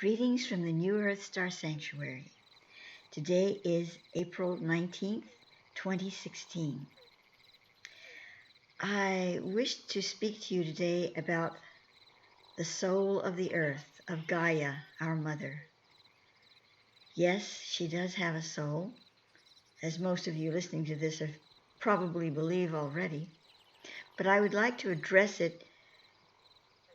Greetings from the New Earth Star Sanctuary. Today is April 19th, 2016. I wish to speak to you today about the soul of the earth, of Gaia, our mother. Yes, she does have a soul, as most of you listening to this probably believe already, but I would like to address it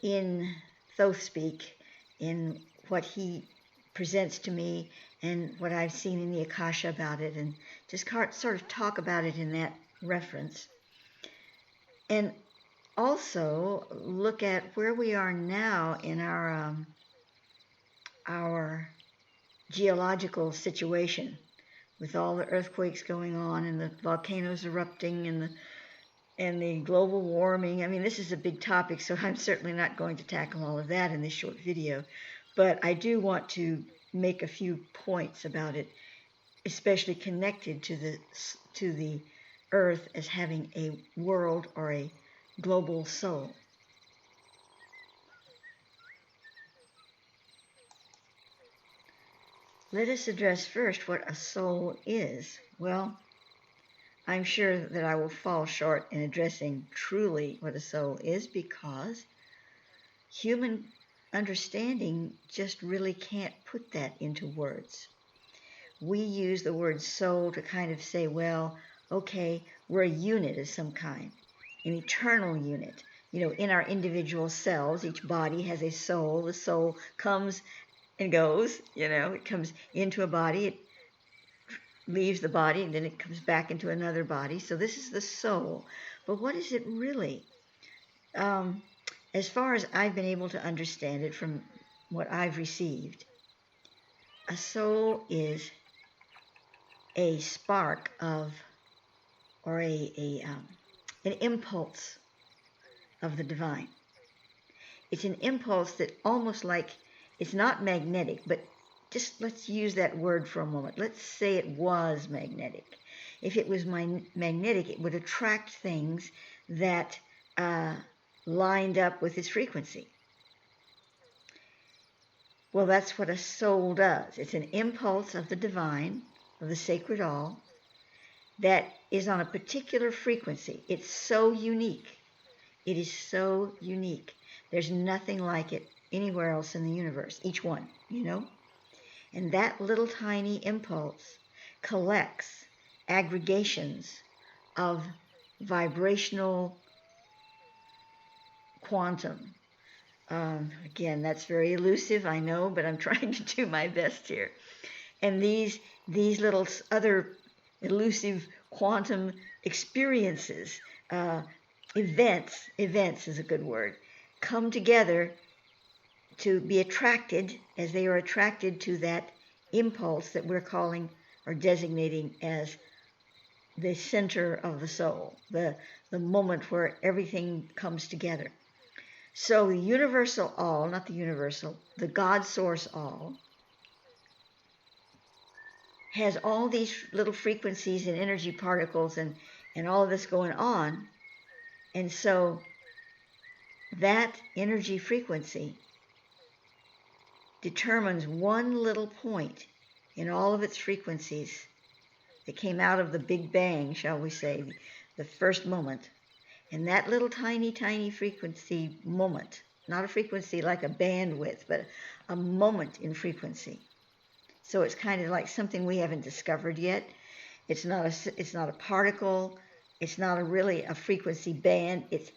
in Thoth speak, in what he presents to me and what I've seen in the Akasha about it, and just sort of talk about it in that reference. And also look at where we are now in our geological situation, with all the earthquakes going on and the volcanoes erupting and the global warming. I mean, this is a big topic, so I'm certainly not going to tackle all of that in this short video. But I do want to make a few points about it, especially connected to the Earth as having a world or a global soul. Let us address first what a soul is. Well, I'm sure that I will fall short in addressing truly what a soul is, because human understanding just really can't put that into words. We use the word soul to kind of say, well, okay, we're a unit of some kind, an eternal unit. You know, in our individual cells, each body has a soul. The soul comes and goes, it comes into a body, it leaves the body, and then it comes back into another body. So this is the soul. But what is it really? As far as I've been able to understand it from what I've received, a soul is a spark of, or an impulse of the divine. It's an impulse that almost like, it's not magnetic, but just let's use that word for a moment. Let's say it was magnetic. If it was magnetic, it would attract things that lined up with its frequency. Well, that's what a soul does. It's an impulse of the divine, of the sacred all, that is on a particular frequency. It's so unique. It is so unique. There's nothing like it anywhere else in the universe, each one, And that little tiny impulse collects aggregations of vibrational quantum. Again, that's very elusive, I know, but I'm trying to do my best here. And these little other elusive quantum experiences, events is a good word, come together to be attracted, as they are attracted to that impulse that we're calling or designating as the center of the soul, the moment where everything comes together. So the universal all, not the universal, the God source all, has all these little frequencies and energy particles and all of this going on. And so that energy frequency determines one little point in all of its frequencies that came out of the Big Bang, shall we say, the first moment. And that little tiny, tiny frequency moment, not a frequency like a bandwidth, but a moment in frequency. So it's kind of like something we haven't discovered yet. It's not a particle. It's not really a frequency band. It's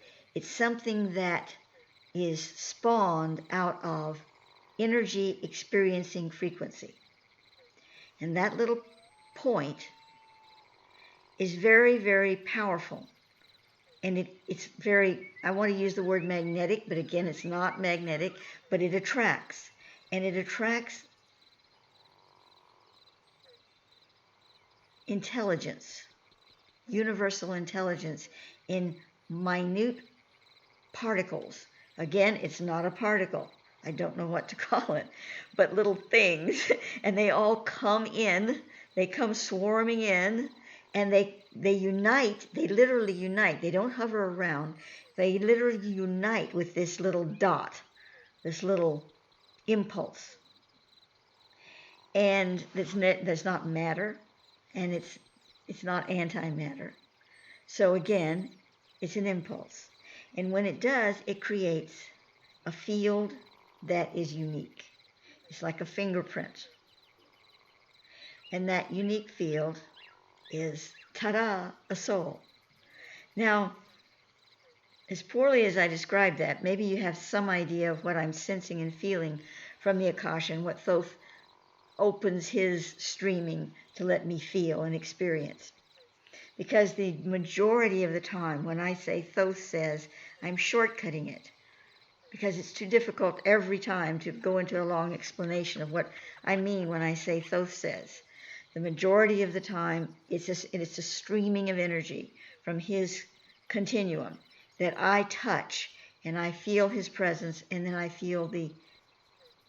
something that is spawned out of energy experiencing frequency. And that little point is very, very powerful. And it's very, I want to use the word magnetic, but again, it's not magnetic, but it attracts. And it attracts intelligence, universal intelligence in minute particles. Again, it's not a particle. I don't know what to call it, but little things. And they all come in, they come swarming in, and they unite, they literally unite. They don't hover around. They literally unite with this little dot, this little impulse. and that's not matter, and it's not antimatter. So again, it's an impulse. And when it does, it creates a field that is unique. It's like a fingerprint. And that unique field is, ta-da, a soul. Now, as poorly as I described that, maybe you have some idea of what I'm sensing and feeling from the Akasha and what Thoth opens his streaming to let me feel and experience. Because the majority of the time when I say Thoth says, I'm shortcutting it because it's too difficult every time to go into a long explanation of what I mean when I say Thoth says. The majority of the time, it's a streaming of energy from his continuum that I touch, and I feel his presence, and then I feel the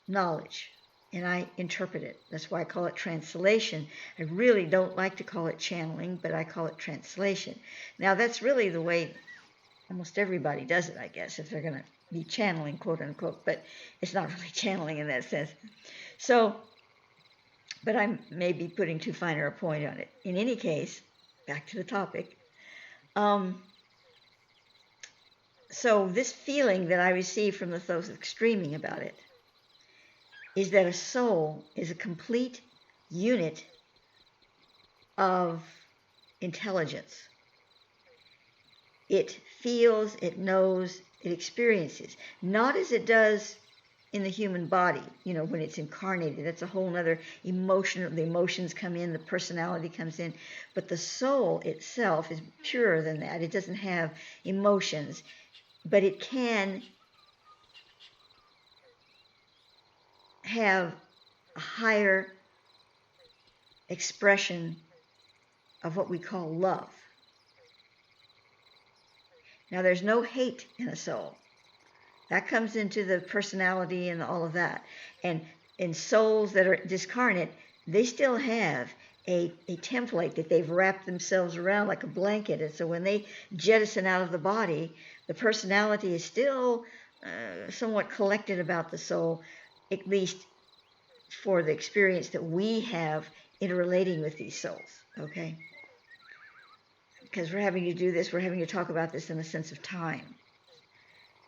knowledge, and I interpret it. That's why I call it translation. I really don't like to call it channeling, but I call it translation. Now, that's really the way almost everybody does it, I guess, if they're going to be channeling, quote unquote, but it's not really channeling in that sense. So, but I may be putting too finer a point on it. In any case, back to the topic. So this feeling that I receive from the Thothic streaming about it is that a soul is a complete unit of intelligence. It feels, it knows, it experiences, not as it does in the human body, when it's incarnated. That's a whole other emotion. The emotions come in, the personality comes in, but the soul itself is purer than that. It doesn't have emotions, but it can have a higher expression of what we call love. Now, there's no hate in a soul. That comes into the personality and all of that. And in souls that are discarnate, they still have a template that they've wrapped themselves around like a blanket. And so when they jettison out of the body, the personality is still somewhat collected about the soul, at least for the experience that we have interrelating with these souls, okay? Because we're having to do this, we're having to talk about this in a sense of time.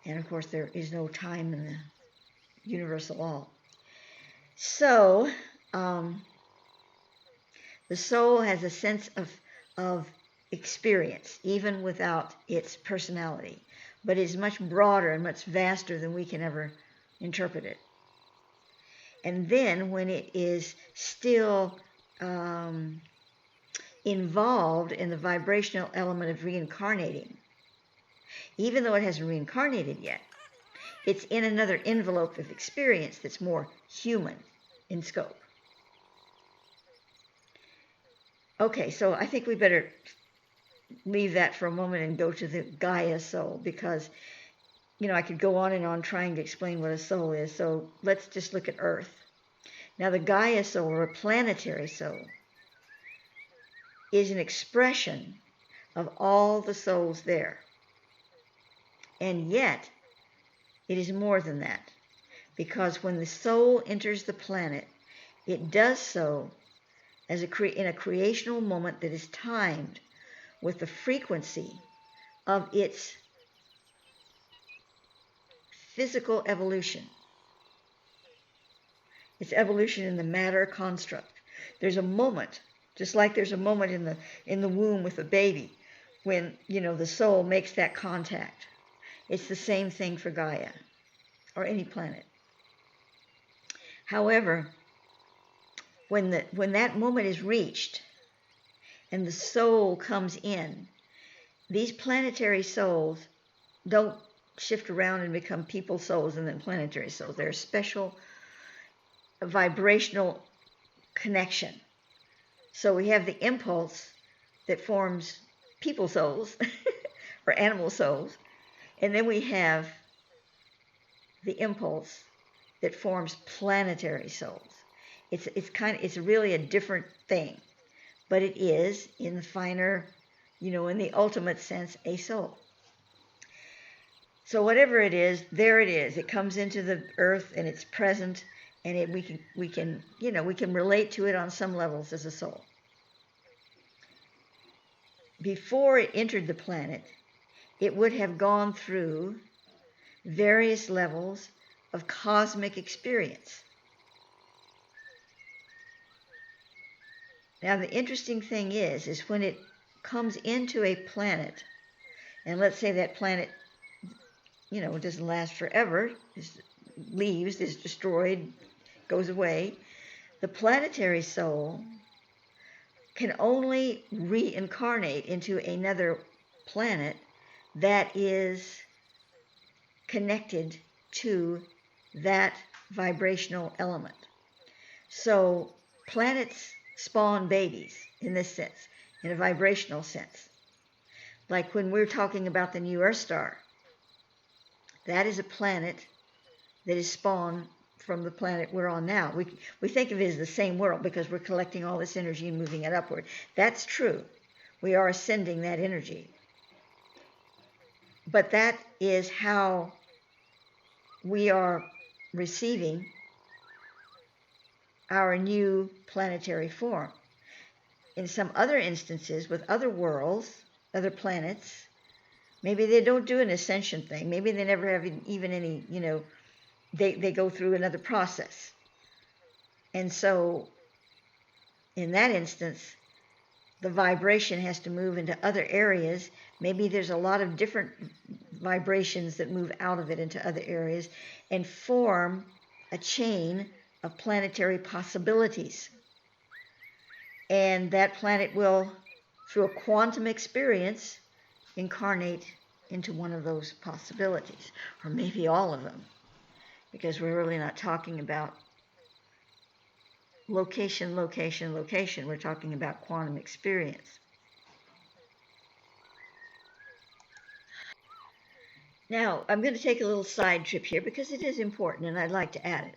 And of course, there is no time in the universe at all. So, the soul has a sense of experience, even without its personality, but is much broader and much vaster than we can ever interpret it. And then when it is still involved in the vibrational element of reincarnating, even though it hasn't reincarnated yet, it's in another envelope of experience that's more human in scope. Okay, so I think we better leave that for a moment and go to the Gaia soul, because, I could go on and on trying to explain what a soul is. So let's just look at Earth. Now, the Gaia soul, or a planetary soul, is an expression of all the souls there. And yet, it is more than that, because when the soul enters the planet, it does so as in a creational moment that is timed with the frequency of its physical evolution. Its evolution in the matter construct. There's a moment, just like there's a moment in the womb with a baby, when the soul makes that contact. It's the same thing for Gaia or any planet. However, when that moment is reached and the soul comes in, these planetary souls don't shift around and become people souls and then planetary souls. They're a special vibrational connection. So we have the impulse that forms people souls or animal souls, and then we have the impulse that forms planetary souls. It's really a different thing, but it is in the finer, in the ultimate sense, a soul. So whatever it is, there it is. It comes into the earth and it's present, and we can relate to it on some levels as a soul. Before it entered the planet, it would have gone through various levels of cosmic experience. Now, the interesting thing is when it comes into a planet, and let's say that planet, it doesn't last forever, leaves, is destroyed, goes away, the planetary soul can only reincarnate into another planet that is connected to that vibrational element. So planets spawn babies in this sense, in a vibrational sense. Like when we're talking about the new Earth star, that is a planet that is spawned from the planet we're on now. We think of it as the same world because we're collecting all this energy and moving it upward. That's true. We are ascending that energy. But that is how we are receiving our new planetary form. In some other instances, with other worlds, other planets, maybe they don't do an ascension thing. Maybe they never have even any, they go through another process. And so, in that instance, the vibration has to move into other areas. Maybe there's a lot of different vibrations that move out of it into other areas and form a chain of planetary possibilities. And that planet will, through a quantum experience, incarnate into one of those possibilities, or maybe all of them, because we're really not talking about location. We're talking about quantum experience. Now, I'm going to take a little side trip here because it is important and I'd like to add it.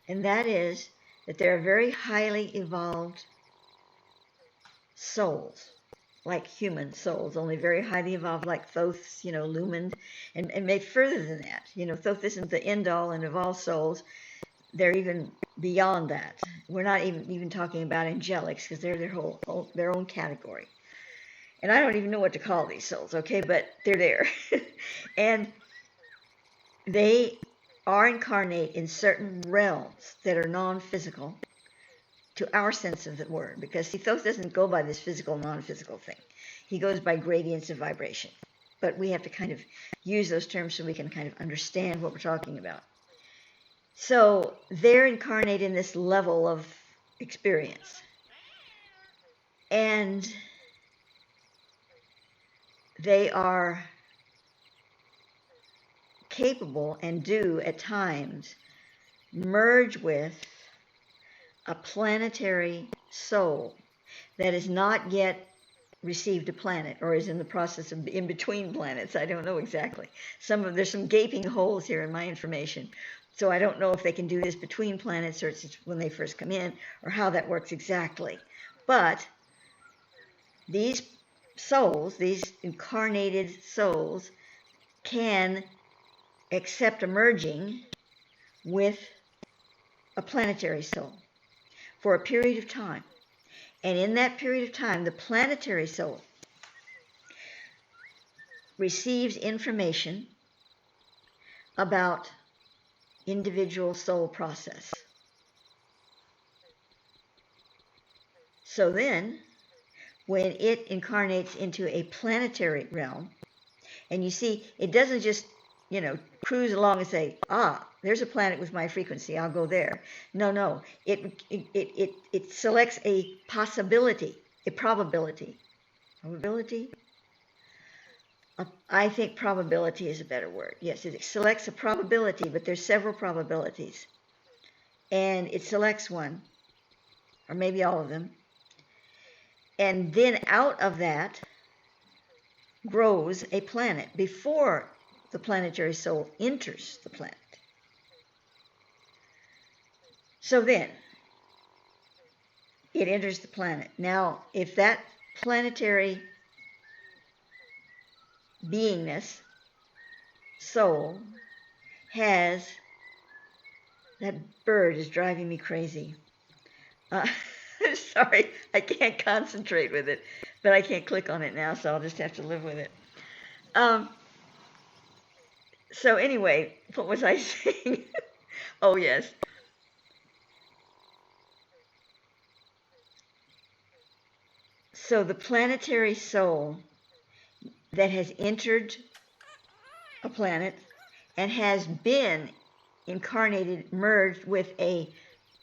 And that is that there are very highly evolved souls, like human souls, only very highly evolved, like Thoth's, illumined, and made further than that. Thoth isn't the end all and of all souls. They're even beyond that. We're not even talking about angelics because they're their own category. And I don't even know what to call these souls, okay? But they're there. And they are incarnate in certain realms that are non-physical to our sense of the word. Because see, Thoth doesn't go by this physical, non-physical thing. He goes by gradients of vibration. But we have to kind of use those terms so we can kind of understand what we're talking about. So they're incarnate in this level of experience. And they are capable and do at times merge with a planetary soul that has not yet received a planet or is in the process of in between planets. I don't know exactly. There's some gaping holes here in my information. So I don't know if they can do this between planets or it's when they first come in or how that works exactly. But these souls, these incarnated souls, can accept a merging with a planetary soul for a period of time. And in that period of time, the planetary soul receives information about individual soul process. So then, when it incarnates into a planetary realm, and you see, it doesn't just, cruise along and say, there's a planet with my frequency, I'll go there. No, it selects a possibility, a probability. Probability? I think probability is a better word. Yes, it selects a probability, but there's several probabilities. And it selects one, or maybe all of them. And then out of that grows a planet before the planetary soul enters the planet. So then, it enters the planet. Now, if that planetary beingness, soul, has That bird is driving me crazy. Uh, sorry, I can't concentrate with it, but I can't click on it now, so I'll just have to live with it. So anyway, what was I saying? Oh, yes. So the planetary soul that has entered a planet and has been incarnated, merged with a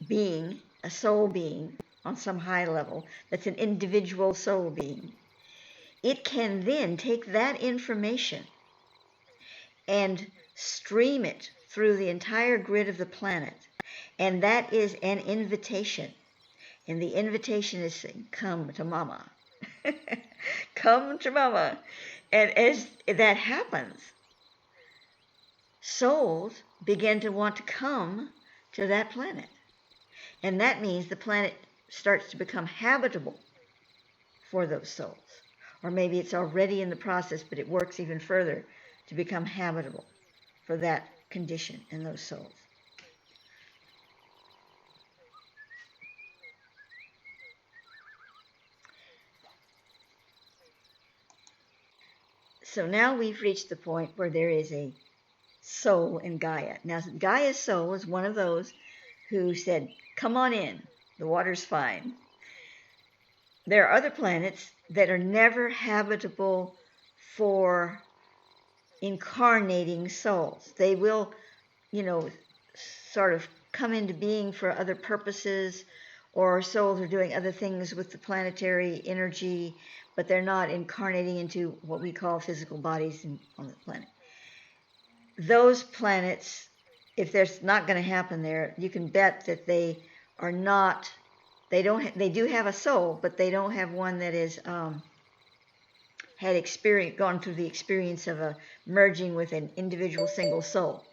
being, a soul being on some high level, that's an individual soul being, it can then take that information and stream it through the entire grid of the planet. And that is an invitation. And the invitation is saying, come to mama. Come to mama. And as that happens, souls begin to want to come to that planet. And that means the planet starts to become habitable for those souls. Or maybe it's already in the process, but it works even further to become habitable for that condition in those souls. So now we've reached the point where there is a soul in Gaia. Now, Gaia's soul is one of those who said, come on in, the water's fine. There are other planets that are never habitable for incarnating souls. They will, sort of come into being for other purposes, or souls are doing other things with the planetary energy, but they're not incarnating into what we call physical bodies on the planet. Those planets, if there's not going to happen there, you can bet that they are not. They do have a soul, but they don't have one that is gone through the experience of a merging with an individual single soul.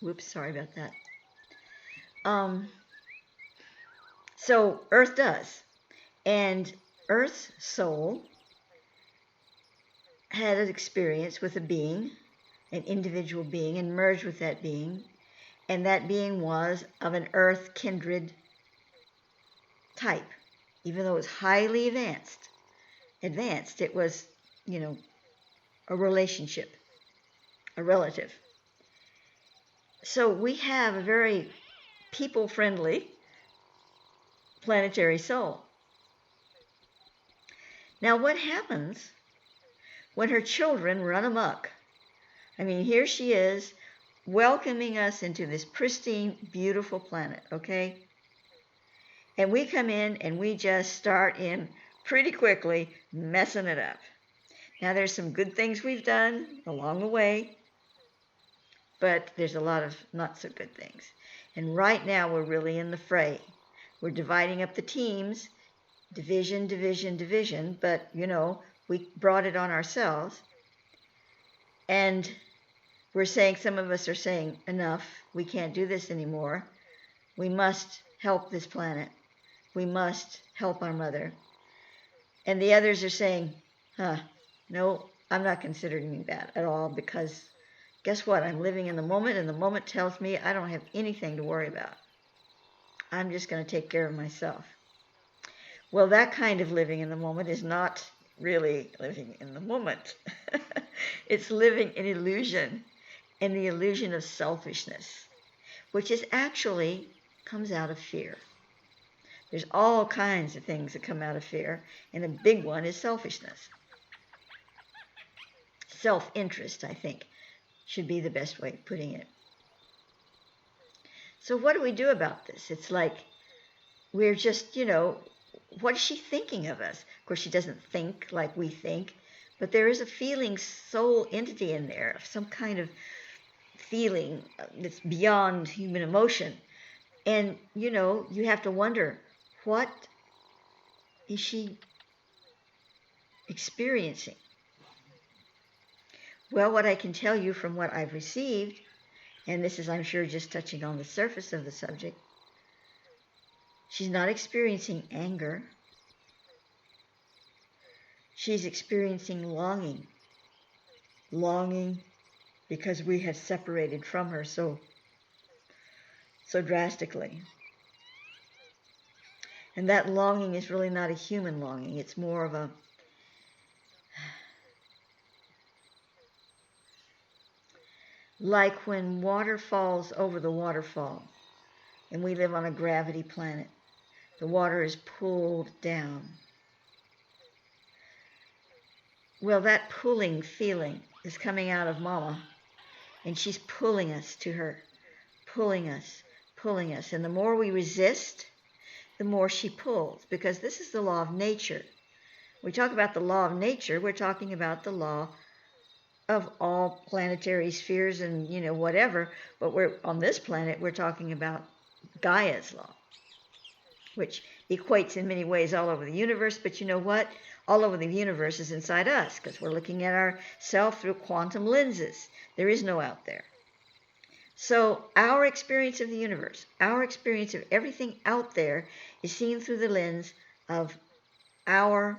Whoops, sorry about that. So Earth does, and Earth's soul had an experience with a being, an individual being, and merged with that being, and that being was of an Earth kindred type. Even though it was highly advanced, it was, a relationship, a relative. So we have a very people-friendly planetary soul. Now, what happens when her children run amok? I mean, here she is welcoming us into this pristine, beautiful planet, okay? And we come in and we just start in pretty quickly messing it up. Now, there's some good things we've done along the way, but there's a lot of not so good things. And right now, we're really in the fray. We're dividing up the teams, division, but, we brought it on ourselves. And we're saying, some of us are saying, enough, we can't do this anymore. We must help this planet. We must help our mother. And the others are saying, no, I'm not considering that at all, because guess what? I'm living in the moment, and the moment tells me I don't have anything to worry about. I'm just going to take care of myself. Well, that kind of living in the moment is not really living in the moment. It's living in illusion, and the illusion of selfishness, which is actually comes out of fear. There's all kinds of things that come out of fear, and a big one is selfishness. Self-interest, I think, should be the best way of putting it. So what do we do about this? It's like we're just, what is she thinking of us? Of course, she doesn't think like we think, but there is a feeling soul entity in there, some kind of feeling that's beyond human emotion. And, you have to wonder, what is she experiencing? Well, what I can tell you from what I've received, and this is, I'm sure, just touching on the surface of the subject, she's not experiencing anger. She's experiencing longing. Longing because we had separated from her so drastically. And that longing is really not a human longing. It's more of a like when water falls over the waterfall, and we live on a gravity planet. The water is pulled down. Well, that pulling feeling is coming out of Mama, and she's pulling us to her, pulling us, pulling us. And the more we resist, the more she pulls, because this is the law of nature. We talk about the law of nature, we're talking about the law of all planetary spheres and, whatever, but we're on this planet, we're talking about Gaia's law, which equates in many ways all over the universe. But you know what? All over the universe is inside us, because we're looking at ourselves through quantum lenses. There is no out there. So our experience of the universe, our experience of everything out there, is seen through the lens of our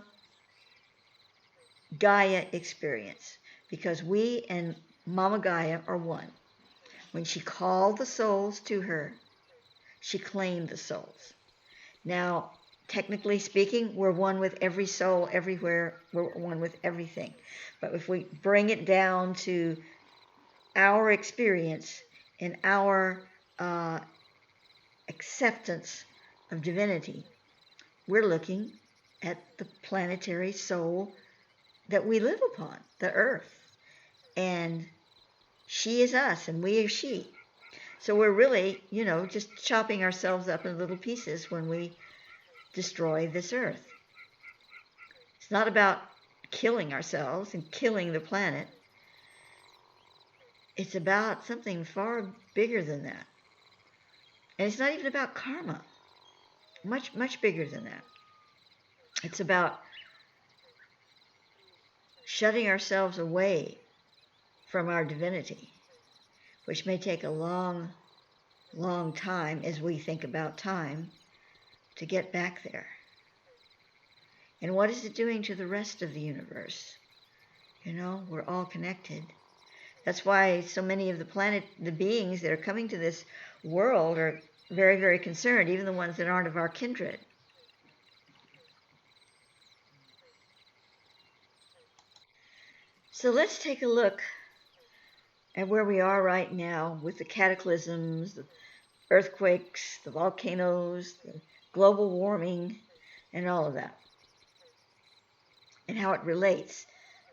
Gaia experience, because we and Mama Gaia are one. When she called the souls to her, she claimed the souls. Now, technically speaking, we're one with every soul everywhere. We're one with everything. But if we bring it down to our experience and our acceptance of divinity, we're looking at the planetary soul that we live upon, the earth. And she is us and we are she. So we're really, just chopping ourselves up in little pieces when we destroy this earth. It's not about killing ourselves and killing the planet. It's about something far bigger than that. And it's not even about karma. Much, much bigger than that. It's about shutting ourselves away from our divinity, which may take a long, long time as we think about time to get back there. And what is it doing to the rest of the universe? We're all connected. That's why so many of the beings that are coming to this world are very, very concerned, even the ones that aren't of our kindred. So let's take a look at where we are right now with the cataclysms, the earthquakes, the volcanoes, the global warming, and all of that, and how it relates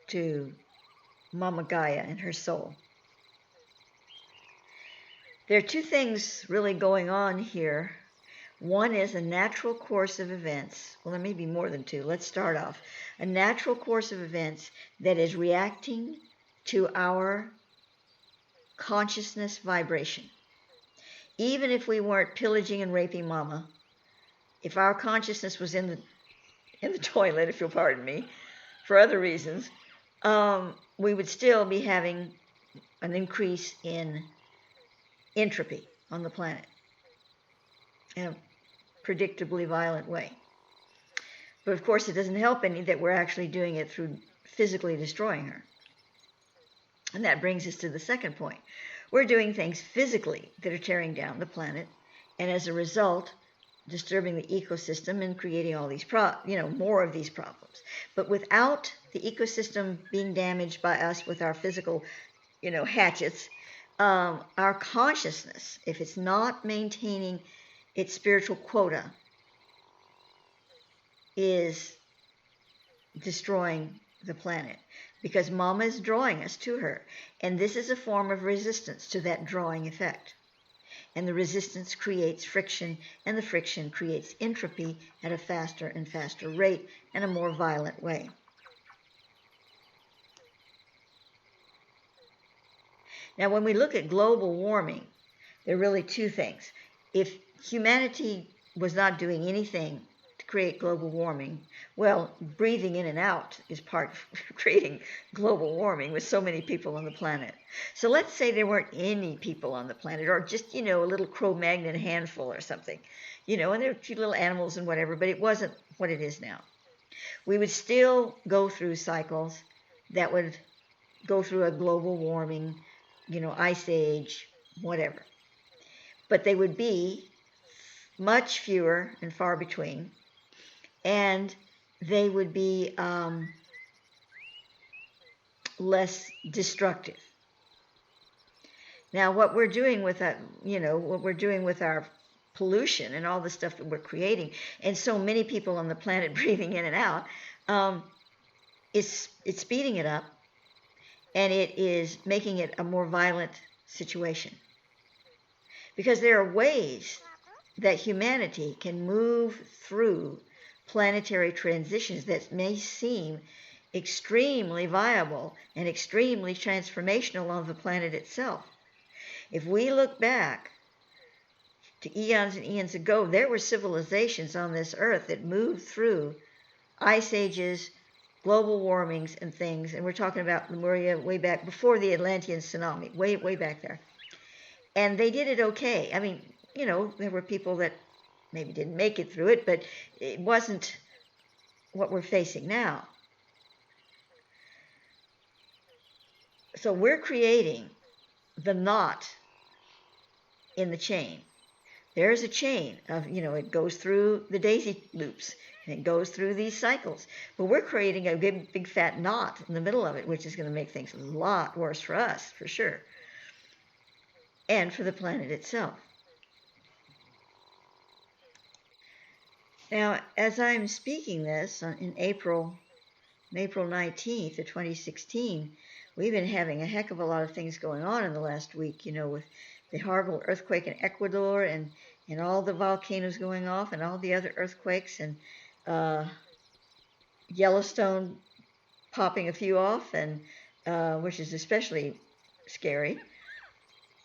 to Mama Gaia and her soul. There are two things really going on here. One is a natural course of events. Well, there may be more than two. Let's start off. A natural course of events that is reacting to our consciousness vibration. Even if we weren't pillaging and raping Mama, if our consciousness was in the toilet, if you'll pardon me, for other reasons, we would still be having an increase in entropy on the planet in a predictably violent way. But of course, it doesn't help any that we're actually doing it through physically destroying her. And that brings us to the second point. We're doing things physically that are tearing down the planet, and as a result, disturbing the ecosystem and creating all these more of these problems. But without the ecosystem being damaged by us with our physical, hatchets, our consciousness, if it's not maintaining its spiritual quota, is destroying the planet, because Mama is drawing us to her, and this is a form of resistance to that drawing effect. And the resistance creates friction, and the friction creates entropy at a faster and faster rate and a more violent way. Now, when we look at global warming, there are really two things. If humanity was not doing anything to create global warming, well, breathing in and out is part of creating global warming with so many people on the planet. So let's say there weren't any people on the planet, or just, a little Cro-Magnon handful or something, and there were a few little animals and whatever, but it wasn't what it is now. We would still go through cycles that would go through a global warming ice age, whatever. But they would be much fewer and far between, and they would be less destructive. Now, what we're doing with that, what we're doing with our pollution and all the stuff that we're creating, and so many people on the planet breathing in and out, it's speeding it up, and it is making it a more violent situation. Because there are ways that humanity can move through planetary transitions that may seem extremely viable and extremely transformational on the planet itself. If we look back to eons and eons ago, there were civilizations on this earth that moved through ice ages, global warmings, and things. And we're talking about Lemuria way back before the Atlantean tsunami, way back there. And they did it okay. I mean, there were people that maybe didn't make it through it, but it wasn't what we're facing now. So we're creating the knot in the chain. There's a chain of, it goes through the daisy loops and it goes through these cycles. But we're creating a big fat knot in the middle of it, which is going to make things a lot worse for us, for sure, and for the planet itself. Now, as I'm speaking this in April 19th of 2016, we've been having a heck of a lot of things going on in the last week, with the horrible earthquake in Ecuador and all the volcanoes going off and all the other earthquakes and Yellowstone popping a few off, and which is especially scary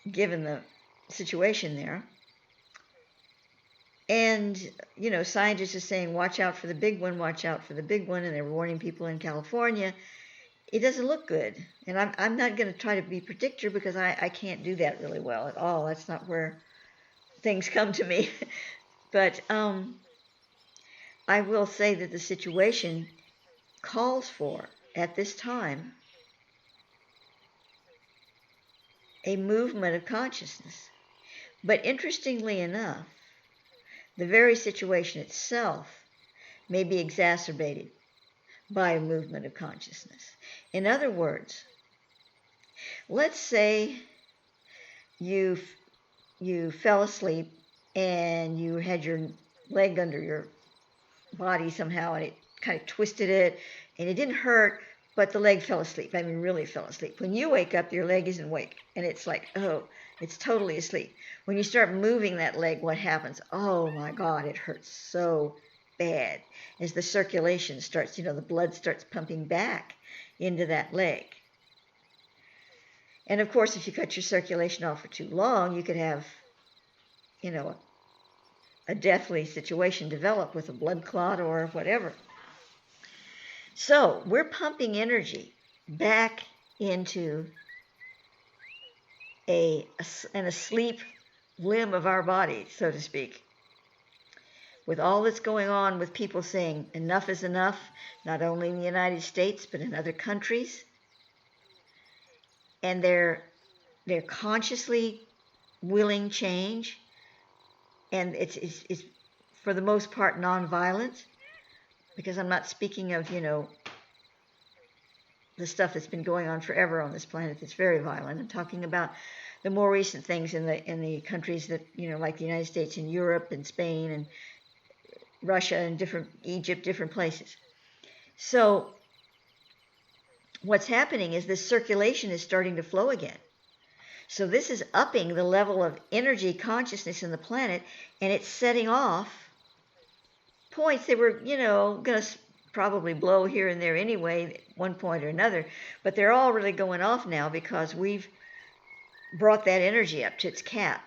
given the situation there. And, scientists are saying, watch out for the big one, watch out for the big one. And they're warning people in California. It doesn't look good. And I'm not going to try to be a predictor because I can't do that really well at all. That's not where things come to me. But I will say that the situation calls for, at this time, a movement of consciousness. But interestingly enough, the very situation itself may be exacerbated by a movement of consciousness. In other words, let's say you fell asleep and you had your leg under your body somehow and it kind of twisted it and it didn't hurt, but the leg fell asleep. I mean, really fell asleep. When you wake up, your leg isn't awake and it's like, oh, it's totally asleep. When you start moving that leg, what happens? Oh my God, it hurts so bad. As the circulation starts, the blood starts pumping back into that leg. And of course, if you cut your circulation off for too long, you could have, a deathly situation develop with a blood clot or whatever. So we're pumping energy back into an asleep limb of our body, so to speak. With all that's going on with people saying enough is enough, not only in the United States, but in other countries. And they're consciously willing change. And it's for the most part nonviolent, because I'm not speaking of, the stuff that's been going on forever on this planet that's very violent. I'm talking about the more recent things in the countries that, like the United States and Europe and Spain and Russia and Egypt, different places. So what's happening is this circulation is starting to flow again. So this is upping the level of energy consciousness in the planet, and it's setting off points that were, going to probably blow here and there anyway, at one point or another, but they're all really going off now because we've brought that energy up to its cap.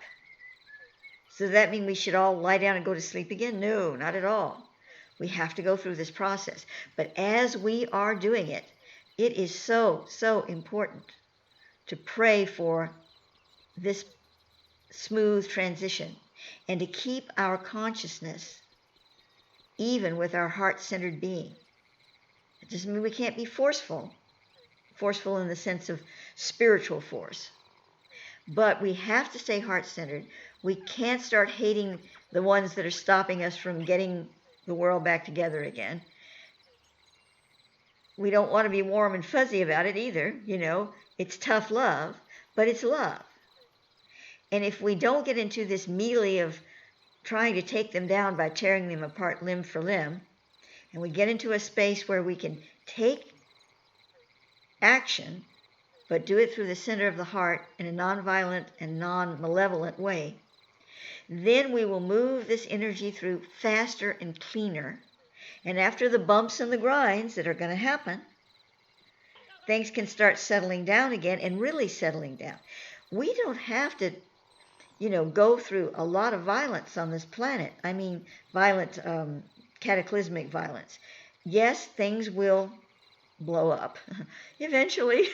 So does that mean we should all lie down and go to sleep again? No, not at all. We have to go through this process. But as we are doing it, it is so, so important to pray for this smooth transition and to keep our consciousness even with our heart-centered being. It doesn't mean we can't be forceful in the sense of spiritual force. But we have to stay heart-centered. We can't start hating the ones that are stopping us from getting the world back together again. We don't want to be warm and fuzzy about it either. It's tough love, but it's love. And if we don't get into this melee of trying to take them down by tearing them apart limb for limb, and we get into a space where we can take action, but do it through the center of the heart in a non-violent and non-malevolent way, then we will move this energy through faster and cleaner. And after the bumps and the grinds that are going to happen, things can start settling down again, and really settling down. We don't have to, go through a lot of violence on this planet. I mean, violent, cataclysmic violence. Yes, things will blow up eventually.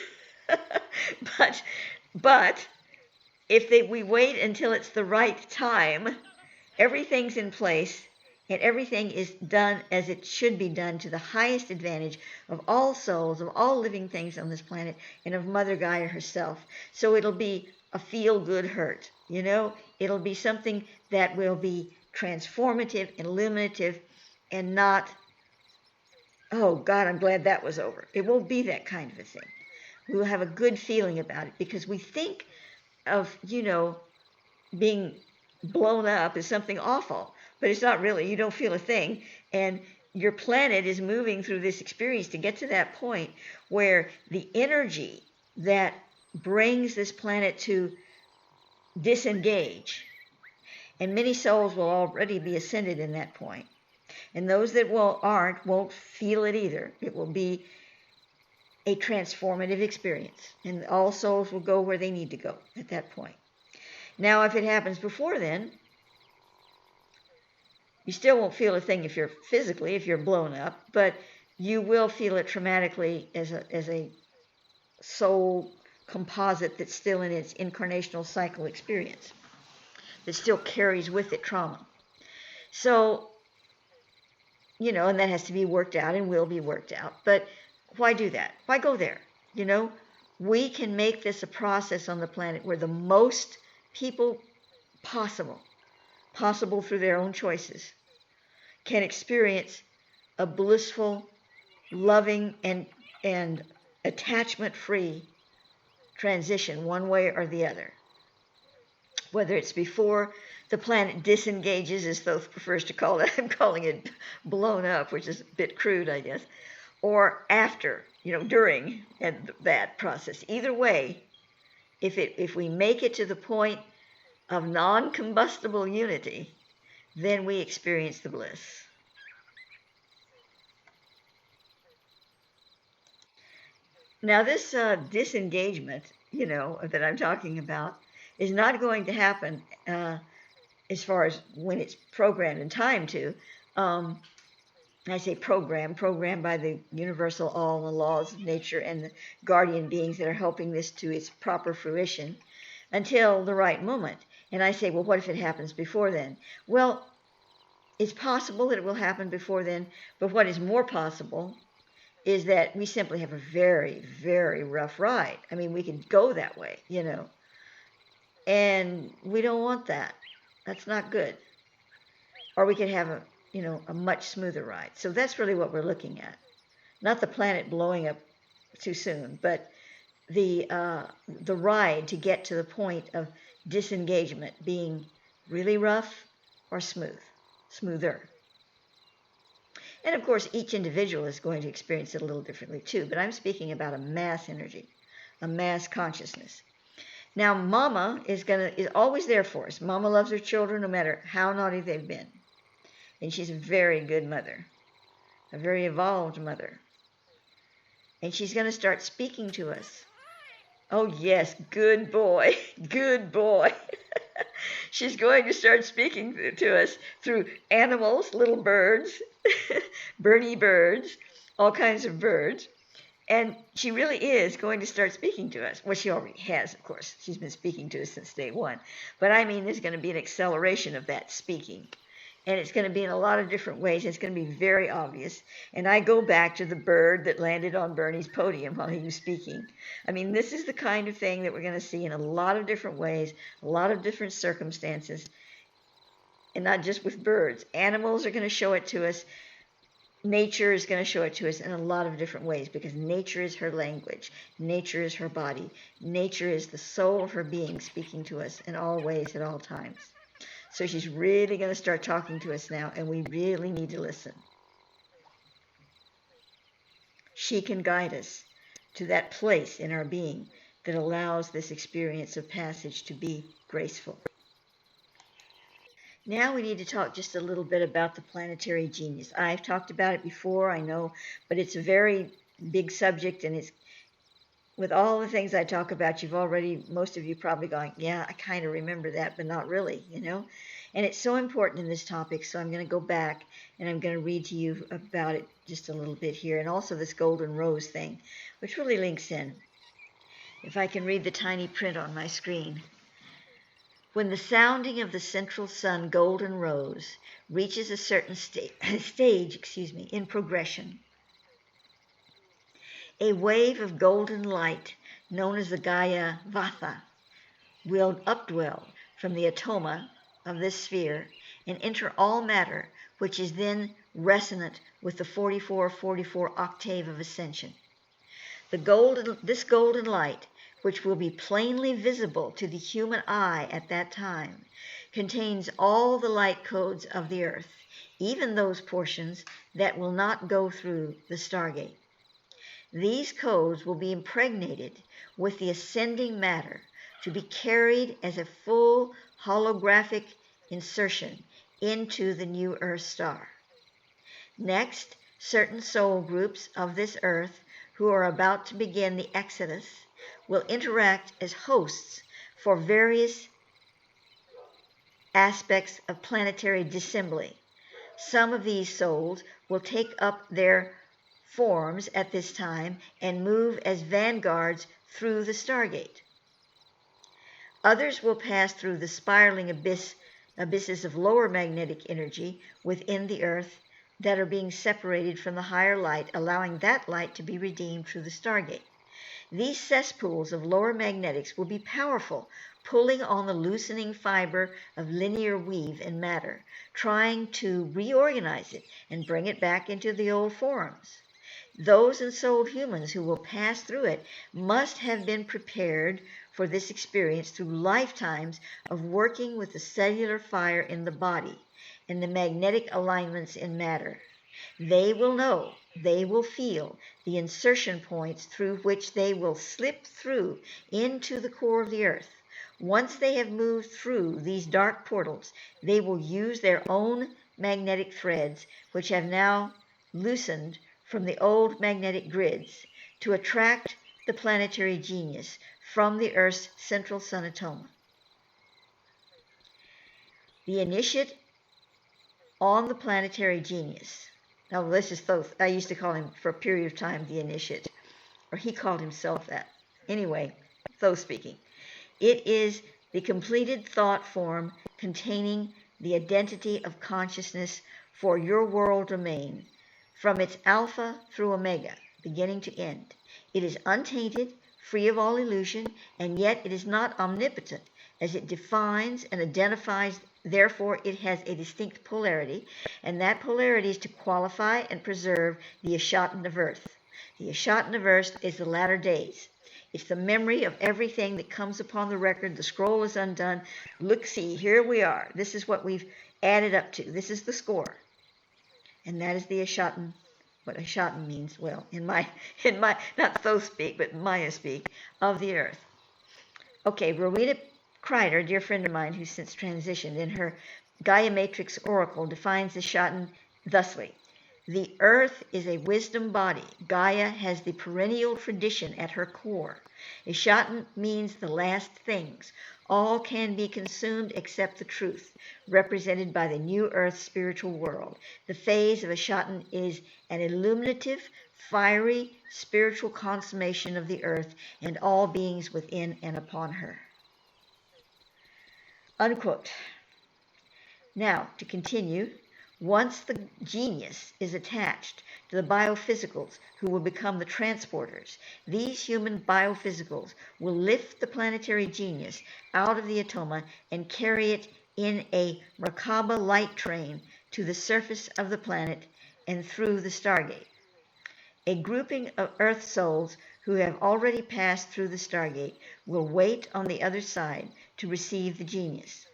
but if we wait until it's the right time, everything's in place and everything is done as it should be done to the highest advantage of all souls, of all living things on this planet, and of Mother Gaia herself. So it'll be a feel-good hurt, It'll be something that will be transformative and illuminative, and not, oh God, I'm glad that was over. It won't be that kind of a thing. We will have a good feeling about it, because we think of, being blown up as something awful, but it's not really. You don't feel a thing, and your planet is moving through this experience to get to that point where the energy that brings this planet to disengage, and many souls will already be ascended in that point, and those that won't feel it either. It will be a transformative experience, and all souls will go where they need to go at that point. Now, if it happens before then, you still won't feel a thing if you're blown up, but you will feel it traumatically as a soul composite that's still in its incarnational cycle experience, that still carries with it trauma. So, and that has to be worked out and will be worked out. But why do that? Why go there? We can make this a process on the planet where the most people possible through their own choices, can experience a blissful, loving, and attachment-free transition one way or the other. Whether it's before the planet disengages, as Thoth prefers to call it, I'm calling it blown up, which is a bit crude, I guess, or after, during that process. Either way, if we make it to the point of non-combustible unity, then we experience the bliss. Now, this disengagement, that I'm talking about, is not going to happen as far as when it's programmed in time to. I say programmed by the universal all, the laws of nature, and the guardian beings that are helping this to its proper fruition until the right moment. And I say, well, what if it happens before then? Well, it's possible that it will happen before then, but what is more possible is that we simply have a very, very rough ride. I mean, we could go that way, and we don't want that. That's not good. Or we could have a much smoother ride. So that's really what we're looking at. Not the planet blowing up too soon, but the ride to get to the point of disengagement being really rough or smoother. And of course, each individual is going to experience it a little differently too, but I'm speaking about a mass energy, a mass consciousness. Now, Mama is always there for us. Mama loves her children no matter how naughty they've been. And she's a very good mother, a very evolved mother. And she's going to start speaking to us. Oh, yes, good boy, good boy. She's going to start speaking to us through animals, little birds, Bernie birds, all kinds of birds. And she really is going to start speaking to us. Well, she already has, of course. She's been speaking to us since day one. But I mean, there's going to be an acceleration of that speaking. And it's going to be in a lot of different ways. It's going to be very obvious. And I go back to the bird that landed on Bernie's podium while he was speaking. I mean, this is the kind of thing that we're going to see in a lot of different ways, a lot of different circumstances, and not just with birds. Animals are going to show it to us. Nature is going to show it to us in a lot of different ways, because nature is her language. Nature is her body. Nature is the soul of her being speaking to us in all ways at all times. So she's really going to start talking to us now, and we really need to listen. She can guide us to that place in our being that allows this experience of passage to be graceful. Now we need to talk just a little bit about the planetary genius. I've talked about it before, I know, but it's a very big subject, and it's with all the things I talk about, most of you probably going, yeah, I kind of remember that, but not really, you know? And it's so important in this topic, so I'm going to go back and I'm going to read to you about it just a little bit here, and also this golden rose thing, which really links in. If I can read the tiny print on my screen. When the sounding of the central sun golden rose reaches a certain stage in progression, a wave of golden light, known as the Gaia Vatha, will updwell from the atoma of this sphere and enter all matter, which is then resonant with the 4444 octave of ascension. This golden light, which will be plainly visible to the human eye at that time, contains all the light codes of the earth, even those portions that will not go through the stargate. These codes will be impregnated with the ascending matter to be carried as a full holographic insertion into the new Earth star. Next, certain soul groups of this Earth who are about to begin the exodus will interact as hosts for various aspects of planetary dissembly. Some of these souls will take up their forms at this time and move as vanguards through the stargate. Others will pass through the spiraling abysses of lower magnetic energy within the earth that are being separated from the higher light, allowing that light to be redeemed through the stargate. These cesspools of lower magnetics will be powerful, pulling on the loosening fiber of linear weave and matter, trying to reorganize it and bring it back into the old forms. Those ensouled humans who will pass through it must have been prepared for this experience through lifetimes of working with the cellular fire in the body and the magnetic alignments in matter. They will know, they will feel the insertion points through which they will slip through into the core of the earth. Once they have moved through these dark portals, they will use their own magnetic threads, which have now loosened from the old magnetic grids, to attract the planetary genius from the Earth's central sun atoma. The initiate on the planetary genius. Now, this is Thoth. I used to call him for a period of time the initiate, or he called himself that. Anyway, Thoth speaking. It is the completed thought form containing the identity of consciousness for your world domain, from its alpha through omega, beginning to end. It is untainted, free of all illusion, and yet it is not omnipotent, as it defines and identifies. Therefore, it has a distinct polarity, and that polarity is to qualify and preserve the Ashatin of Earth. The Ashatin of Earth is the latter days. It's the memory of everything that comes upon the record. The scroll is undone. Look, see, here we are. This is what we've added up to. This is the score. And that is the Ashatin, what Ashatin means, well, in my, not Thoth speak, but Maya speak, of the earth. Okay, Rowena Kreider, a dear friend of mine who's since transitioned, in her Gaia Matrix Oracle defines Ashatin thusly. The earth is a wisdom body. Gaia has the perennial tradition at her core. Ashatin means the last things. All can be consumed except the truth, represented by the new earth spiritual world. The phase of Ashatin is an illuminative, fiery, spiritual consummation of the earth and all beings within and upon her. Unquote. Now, to continue, once the genius is attached to the biophysicals who will become the transporters, these human biophysicals will lift the planetary genius out of the atoma and carry it in a Merkaba light train to the surface of the planet and through the Stargate. A grouping of Earth souls who have already passed through the Stargate will wait on the other side to receive the genius.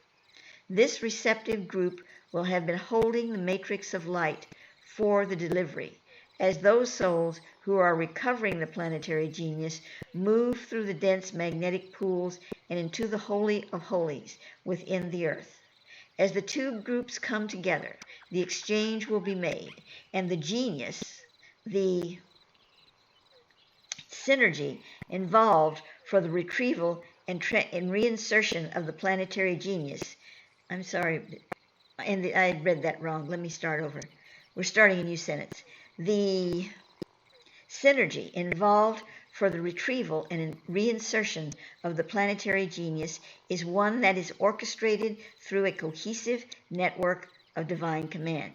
This receptive group will have been holding the matrix of light for the delivery, as those souls who are recovering the planetary genius move through the dense magnetic pools and into the Holy of Holies within the earth. As the two groups come together, the exchange will be made, and the genius, the synergy involved for the retrieval and reinsertion of the planetary genius. I'm sorry, and I read that wrong. Let me start over. We're starting a new sentence. The synergy involved for the retrieval and reinsertion of the planetary genius is one that is orchestrated through a cohesive network of divine command.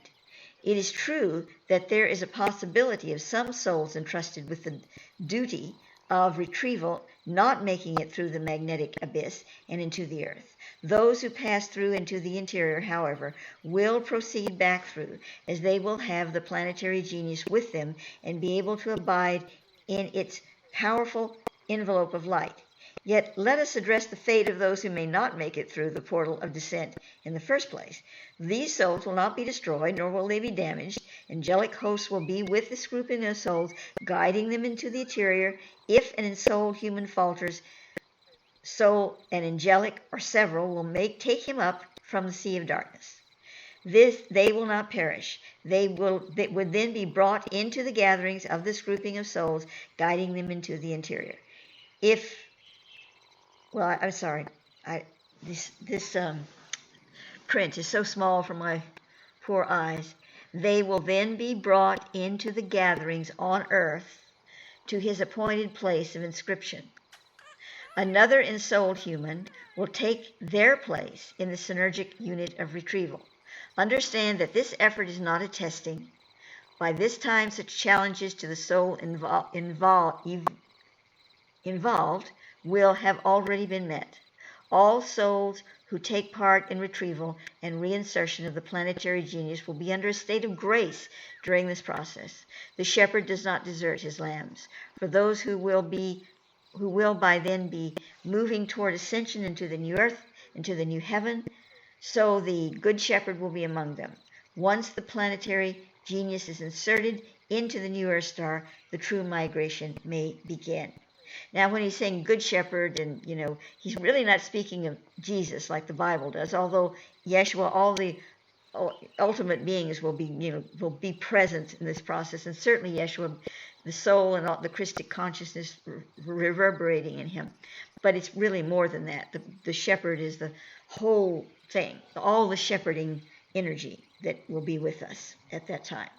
It is true that there is a possibility of some souls entrusted with the duty of retrieval not making it through the magnetic abyss and into the earth. Those who pass through into the interior, however, will proceed back through, as they will have the planetary genius with them and be able to abide in its powerful envelope of light. Yet let us address the fate of those who may not make it through the portal of descent in the first place. These souls will not be destroyed, nor will they be damaged. Angelic hosts will be with this grouping of souls, guiding them into the interior. If an ensouled human falters, soul and angelic or several will take him up from the sea of darkness. They will not perish. They would then be brought into the gatherings of this grouping of souls, guiding them into the interior. I'm sorry. This print is so small for my poor eyes. They will then be brought into the gatherings on earth to his appointed place of inscription. Another ensouled human will take their place in the synergic unit of retrieval. Understand that this effort is not a testing. By this time, such challenges to the soul involved will have already been met. All souls who take part in retrieval and reinsertion of the planetary genius will be under a state of grace during this process. The shepherd does not desert his lambs. For those who will by then be moving toward ascension into the new earth, into the new heaven, so the good shepherd will be among them. Once the planetary genius is inserted into the new earth star, the true migration may begin. Now, when he's saying good shepherd, and he's really not speaking of Jesus like the Bible does, although Yeshua, all the ultimate beings will be present in this process, and certainly Yeshua, the soul and all the Christic consciousness reverberating in him. But it's really more than that. The shepherd is the whole thing, all the shepherding energy that will be with us at that time.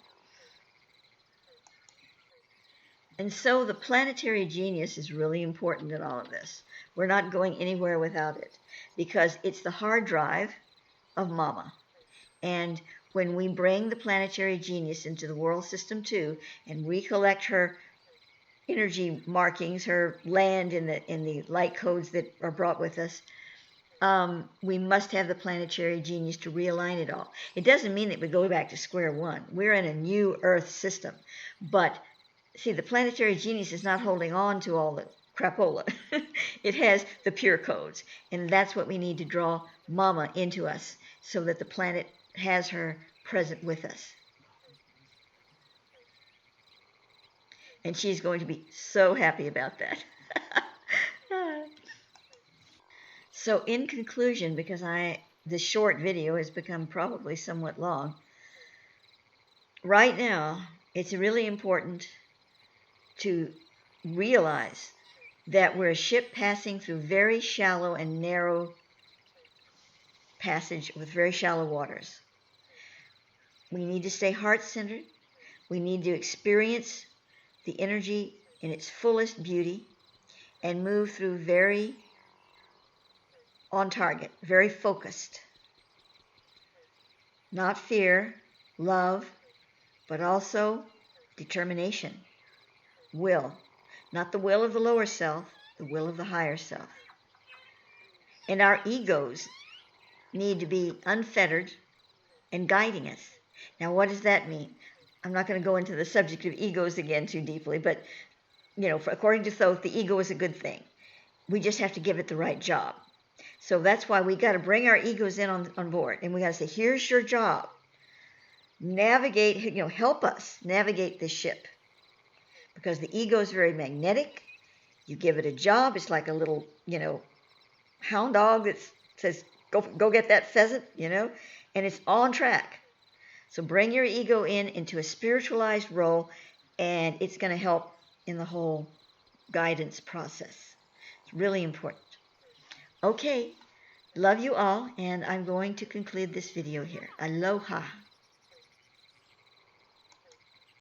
And so the planetary genius is really important in all of this. We're not going anywhere without it, because it's the hard drive of Mama. And when we bring the planetary genius into the world system too, and recollect her energy markings, her land in the light codes that are brought with us, we must have the planetary genius to realign it all. It doesn't mean that we go back to square one. We're in a new Earth system, but see, the planetary genius is not holding on to all the crapola. It has the pure codes. And that's what we need to draw Mama into us, so that the planet has her present with us. And she's going to be so happy about that. So in conclusion, because this short video has become probably somewhat long, right now it's really important to realize that we're a ship passing through very shallow and narrow passage with very shallow waters. We need to stay heart-centered. We need to experience the energy in its fullest beauty and move through very on target, very focused. not fear, love, but also determination, will. Not the will of the lower self, the will of the higher self. And our egos need to be unfettered and guiding us. Now, what does that mean? I'm not going to go into the subject of egos again too deeply, but, according to Thoth, the ego is a good thing. We just have to give it the right job. So that's why we got to bring our egos in on board, and we got to say, here's your job. Navigate, help us navigate this ship. Because the ego is very magnetic. You give it a job. It's like a little, hound dog that says, go get that pheasant, and it's on track. So bring your ego into a spiritualized role, and it's going to help in the whole guidance process. It's really important. Okay, love you all, and I'm going to conclude this video here. Aloha.